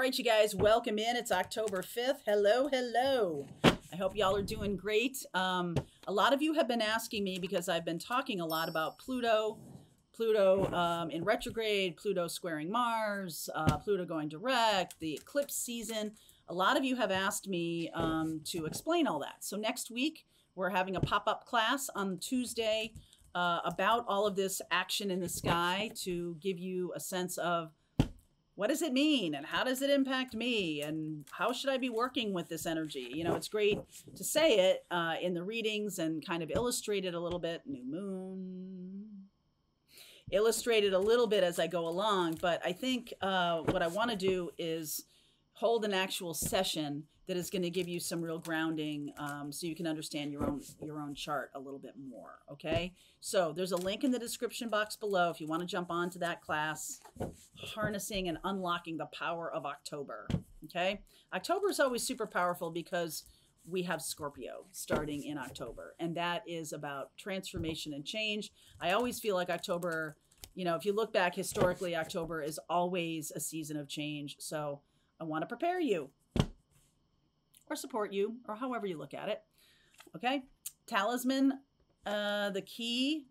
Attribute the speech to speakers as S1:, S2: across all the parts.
S1: right, you guys, welcome in. It's October 5th. Hello, hello. I hope y'all are doing great. A lot of you have been asking me, because I've been talking a lot about Pluto in retrograde, Pluto squaring Mars, Pluto going direct, the eclipse season. A lot of you have asked me to explain all that. So next week, we're having a pop-up class on Tuesday about all of this action in the sky to give you a sense of what does it mean and how does it impact me and how should I be working with this energy? You know, it's great to say it in the readings and kind of illustrate it a little bit. New moon. Illustrate it a little bit as I go along. But I think what I want to do is hold an actual session that is going to give you some real grounding so you can understand your own chart a little bit more. Okay, so there's a link in the description box below if you want to jump onto that class, Harnessing and Unlocking the Power of October. Okay, October is always super powerful because we have Scorpio starting in October, and that is about transformation and change. I always feel like October, you know, if you look back historically, October is always a season of change. So I want to prepare you or support you, or however you look at it. Okay, talisman, the key.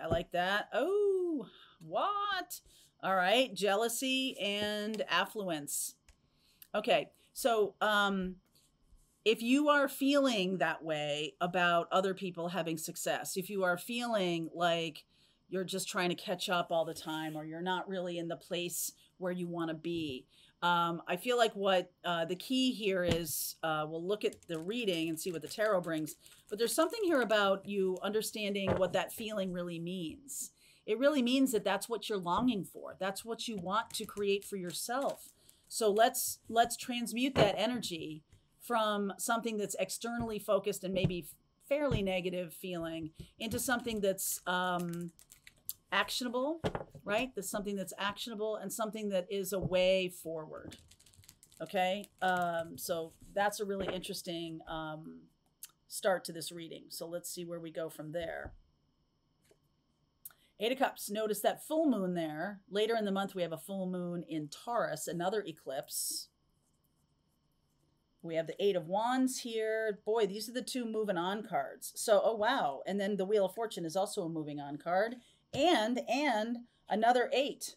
S1: I like that. Oh, what? All right, jealousy and affluence. Okay, so if you are feeling that way about other people having success, if you are feeling like you're just trying to catch up all the time, or you're not really in the place where you want to be, I feel like what the key here is, we'll look at the reading and see what the tarot brings, but there's something here about you understanding what that feeling really means. It really means that that's what you're longing for. That's what you want to create for yourself. So let's transmute that energy from something that's externally focused and maybe fairly negative feeling into something that's actionable, right? That's something that's actionable and something that is a way forward. Okay, so that's a really interesting start to this reading. So let's see where we go from there. Eight of Cups. Notice that full moon there. Later in the month, we have a full moon in Taurus, another eclipse. We have the Eight of Wands here. Boy, these are the two moving on cards. So, oh, wow. And then the Wheel of Fortune is also a moving on card. And another 8.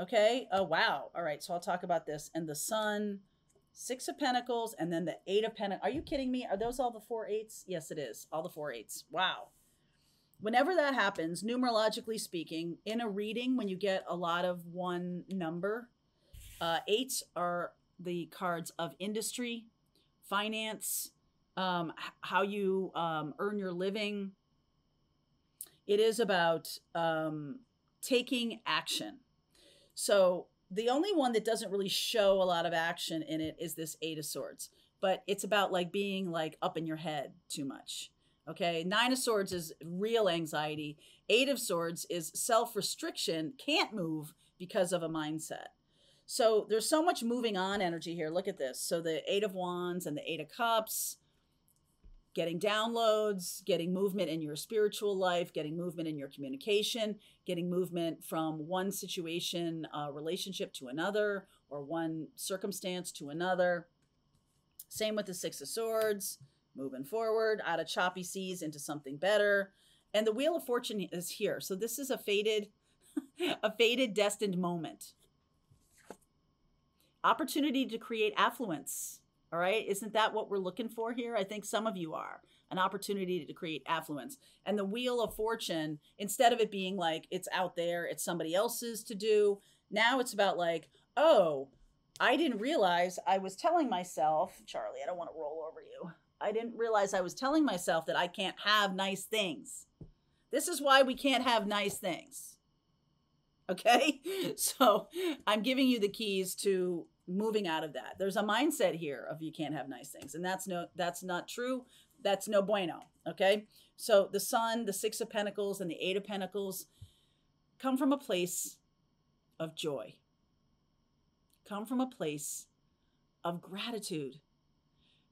S1: Okay. Oh, wow. All right. So I'll talk about this. And the Sun, 6 of Pentacles, and then the 8 of Pentacles. Are you kidding me? Are those all the 4 8s? Yes, it is. All the 4 8s. Wow. Whenever that happens, numerologically speaking, in a reading, when you get a lot of one number, 8s are the cards of industry, finance, how you earn your living. It is about taking action. So the only one that doesn't really show a lot of action in it is this 8 of Swords. But it's about like being like up in your head too much. Okay, 9 of Swords is real anxiety. 8 of Swords is self-restriction, can't move because of a mindset. So there's so much moving on energy here. Look at this. So the 8 of Wands and the 8 of Cups, getting downloads, getting movement in your spiritual life, getting movement in your communication, getting movement from one situation, relationship to another, or one circumstance to another. Same with the 6 of Swords, moving forward out of choppy seas into something better. And the Wheel of Fortune is here. So this is a fated destined moment. Opportunity to create affluence. All right. Isn't that what we're looking for here? I think some of you are. An opportunity to create affluence. And the Wheel of Fortune, instead of it being like it's out there, it's somebody else's to do, now it's about like, oh, I didn't realize I was telling myself, Charlie, I don't want to roll over you. I didn't realize I was telling myself that I can't have nice things. This is why we can't have nice things. Okay? So I'm giving you the keys to moving out of that. There's a mindset here of you can't have nice things. And that's not true. That's no bueno. Okay. So the Sun, the 6 of Pentacles, and the 8 of Pentacles come from a place of joy. Come from a place of gratitude.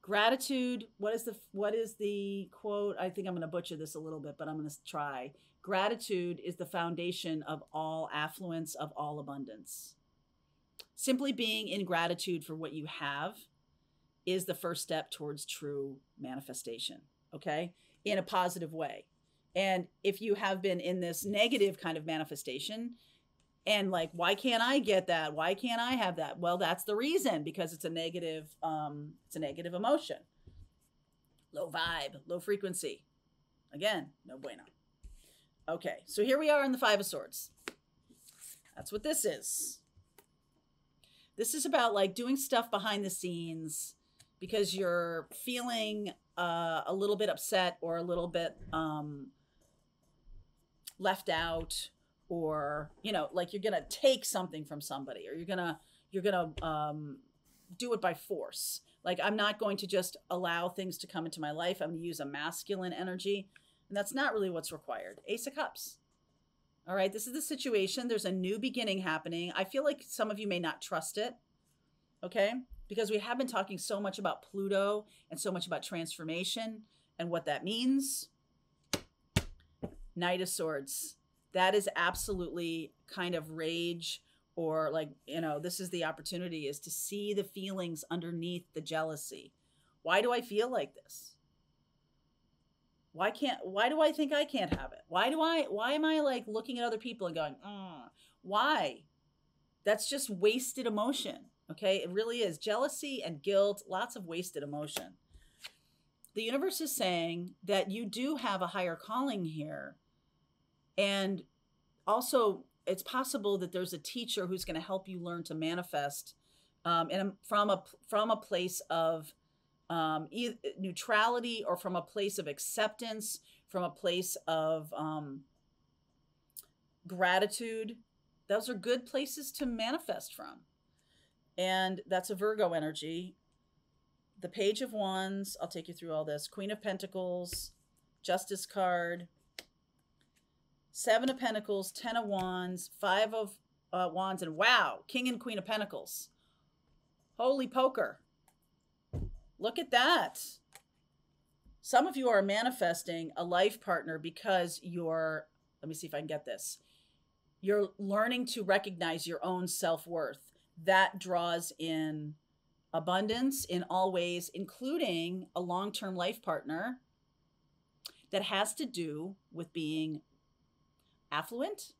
S1: Gratitude. What is the quote? I think I'm going to butcher this a little bit, but I'm going to try. Gratitude is the foundation of all affluence, of all abundance. Simply being in gratitude for what you have is the first step towards true manifestation, okay? In a positive way. And if you have been in this negative kind of manifestation and like, why can't I get that? Why can't I have that? Well, that's the reason, because it's a negative emotion. Low vibe, low frequency. Again, no bueno. Okay, so here we are in the Five of Swords. That's what this is. This is about like doing stuff behind the scenes because you're feeling a little bit upset or a little bit left out, or, you know, like you're gonna take something from somebody, or you're gonna do it by force. Like, I'm not going to just allow things to come into my life. I'm going to use a masculine energy, and that's not really what's required. Ace of Cups. All right, this is the situation. There's a new beginning happening. I feel like some of you may not trust it, okay? Because we have been talking so much about Pluto and so much about transformation and what that means. Knight of Swords. That is absolutely kind of rage, or like, you know, this is the opportunity, is to see the feelings underneath the jealousy. Why do I feel like this? Why do I think I can't have it? Why am I like looking at other people and going, why? That's just wasted emotion. Okay. It really is. Jealousy and guilt, lots of wasted emotion. The universe is saying that you do have a higher calling here. And also, it's possible that there's a teacher who's going to help you learn to manifest from a place of neutrality, or from a place of acceptance, from a place of gratitude. Those are good places to manifest from. And that's a Virgo energy. The Page of Wands, I'll take you through all this. Queen of Pentacles, Justice card, Seven of Pentacles, 10 of Wands, 5 of Wands, and wow, King and Queen of Pentacles. Holy poker. Look at that. Some of you are manifesting a life partner because you're, let me see if I can get this. You're learning to recognize your own self-worth. That draws in abundance in all ways, including a long-term life partner that has to do with being affluent.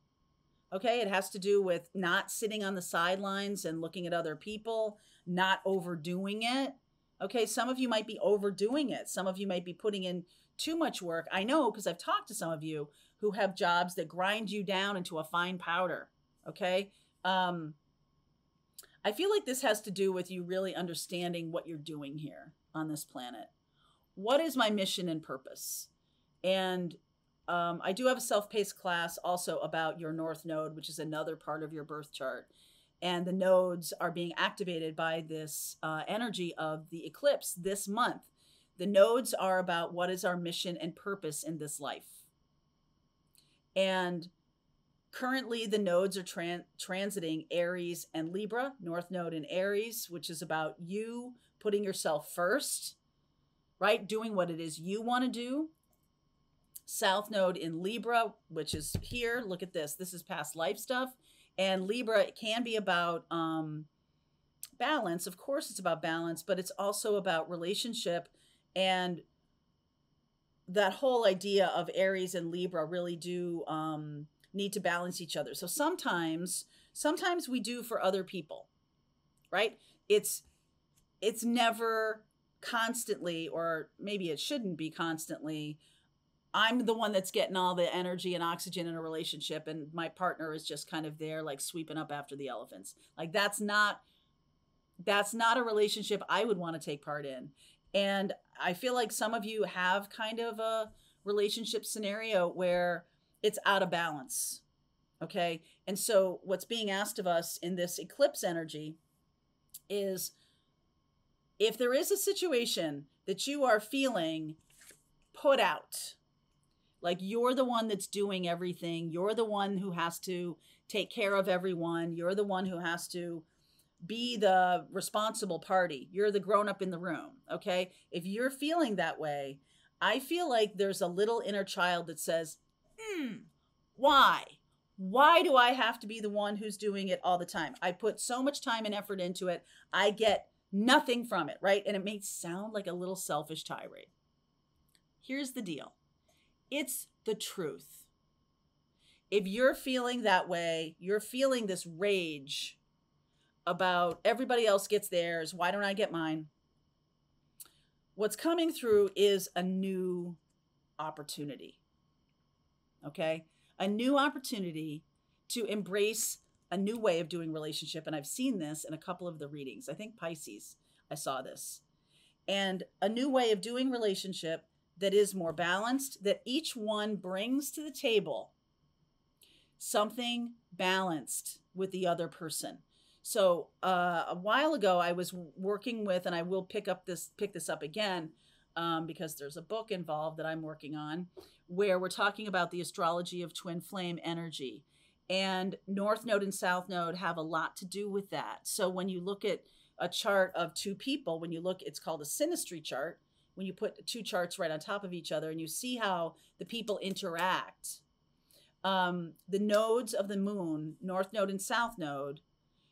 S1: Okay, it has to do with not sitting on the sidelines and looking at other people, not overdoing it. Okay, some of you might be overdoing it. Some of you might be putting in too much work. I know, because I've talked to some of you who have jobs that grind you down into a fine powder. Okay, I feel like this has to do with you really understanding what you're doing here on this planet. What is my mission and purpose? And I do have a self-paced class also about your North Node, which is another part of your birth chart. And the nodes are being activated by this energy of the eclipse this month. The nodes are about what is our mission and purpose in this life. And currently the nodes are transiting Aries and Libra, North Node in Aries, which is about you putting yourself first, right? Doing what it is you want to do. South Node in Libra, which is here. Look at this. This is past life stuff. And Libra, it can be about balance. Of course, it's about balance, but it's also about relationship. And that whole idea of Aries and Libra really do need to balance each other. So sometimes we do for other people, right? It's never constantly, or maybe it shouldn't be constantly, I'm the one that's getting all the energy and oxygen in a relationship, and my partner is just kind of there like sweeping up after the elephants. Like, that's not a relationship I would want to take part in. And I feel like some of you have kind of a relationship scenario where it's out of balance. Okay. And so what's being asked of us in this eclipse energy is, if there is a situation that you are feeling put out, like you're the one that's doing everything, you're the one who has to take care of everyone, you're the one who has to be the responsible party, you're the grown-up in the room, okay? If you're feeling that way, I feel like there's a little inner child that says, why? Why do I have to be the one who's doing it all the time? I put so much time and effort into it. I get nothing from it, right? And it may sound like a little selfish tirade. Here's the deal. It's the truth. If you're feeling that way, you're feeling this rage about everybody else gets theirs, why don't I get mine? What's coming through is a new opportunity. Okay? A new opportunity to embrace a new way of doing relationship. And I've seen this in a couple of the readings. I think Pisces, I saw this. And a new way of doing relationship that is more balanced, that each one brings to the table something balanced with the other person. So a while ago, I was working with, and I will pick this up again, because there's a book involved that I'm working on, where we're talking about the astrology of twin flame energy. And North Node and South Node have a lot to do with that. So when you look at a chart of two people, it's called a synastry chart, when you put two charts right on top of each other and you see how the people interact. The nodes of the moon, North Node and South Node,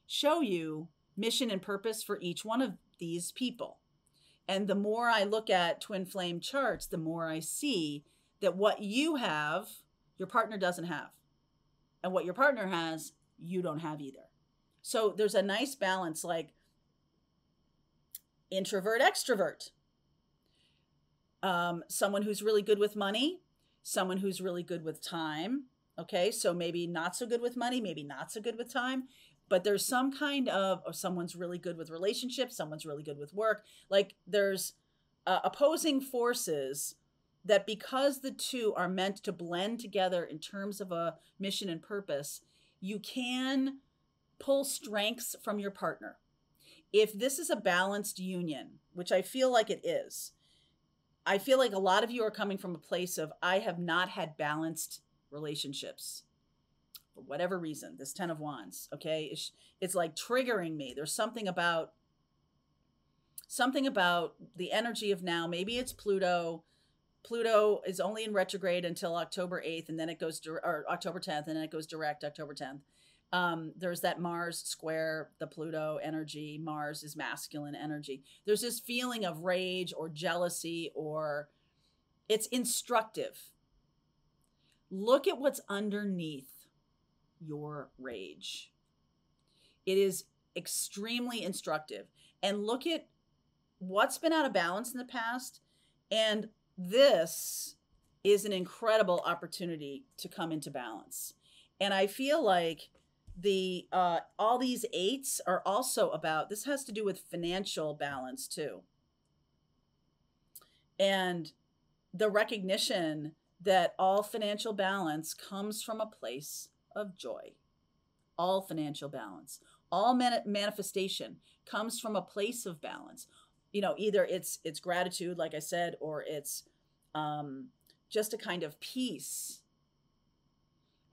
S1: show you mission and purpose for each one of these people. And the more I look at twin flame charts, the more I see that what you have, your partner doesn't have. And what your partner has, you don't have either. So there's a nice balance, like introvert, extrovert. Someone who's really good with money, someone who's really good with time. Okay, so maybe not so good with money, maybe not so good with time, but there's some kind of, or someone's really good with relationships, someone's really good with work. Like there's opposing forces that, because the two are meant to blend together in terms of a mission and purpose, you can pull strengths from your partner. If this is a balanced union, which I feel like it is, I feel like a lot of you are coming from a place of, I have not had balanced relationships for whatever reason. This 10 of Wands, okay, it's like triggering me. There's something about the energy of now. Maybe it's Pluto. Pluto is only in retrograde until October 8th, and then it goes or October 10th, and then it goes direct October 10th. There's that Mars square the Pluto energy. Mars is masculine energy. There's this feeling of rage or jealousy, or it's instructive. Look at what's underneath your rage. It is extremely instructive. And look at what's been out of balance in the past. And this is an incredible opportunity to come into balance. And I feel like all these eights are also about, this has to do with financial balance too. And the recognition that all financial balance comes from a place of joy. All financial balance, all manifestation comes from a place of balance. You know, either it's gratitude, like I said, or it's just a kind of peace.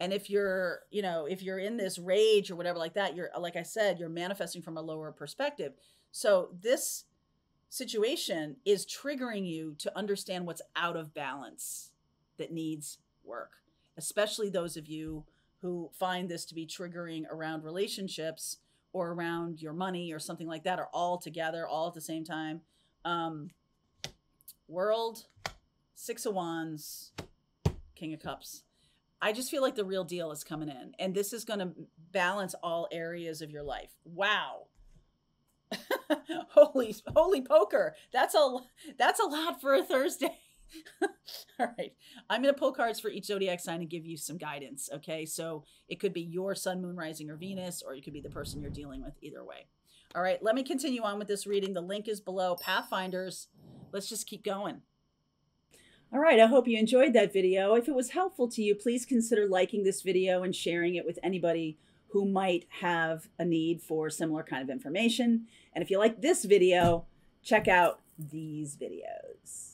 S1: And if you're in this rage or whatever like that, like I said, you're manifesting from a lower perspective. So this situation is triggering you to understand what's out of balance that needs work, especially those of you who find this to be triggering around relationships or around your money or something like that, or all together, all at the same time. World, 6 of Wands, King of Cups. I just feel like the real deal is coming in, and this is going to balance all areas of your life. Wow. holy poker. That's a lot for a Thursday. All right. I'm going to pull cards for each zodiac sign and give you some guidance. Okay. So it could be your sun, moon, rising, or Venus, or it could be the person you're dealing with. Either way. All right. Let me continue on with this reading. The link is below. Pathfinders. Let's just keep going. All right. I hope you enjoyed that video. If it was helpful to you, please consider liking this video and sharing it with anybody who might have a need for similar kind of information. And if you like this video, check out these videos.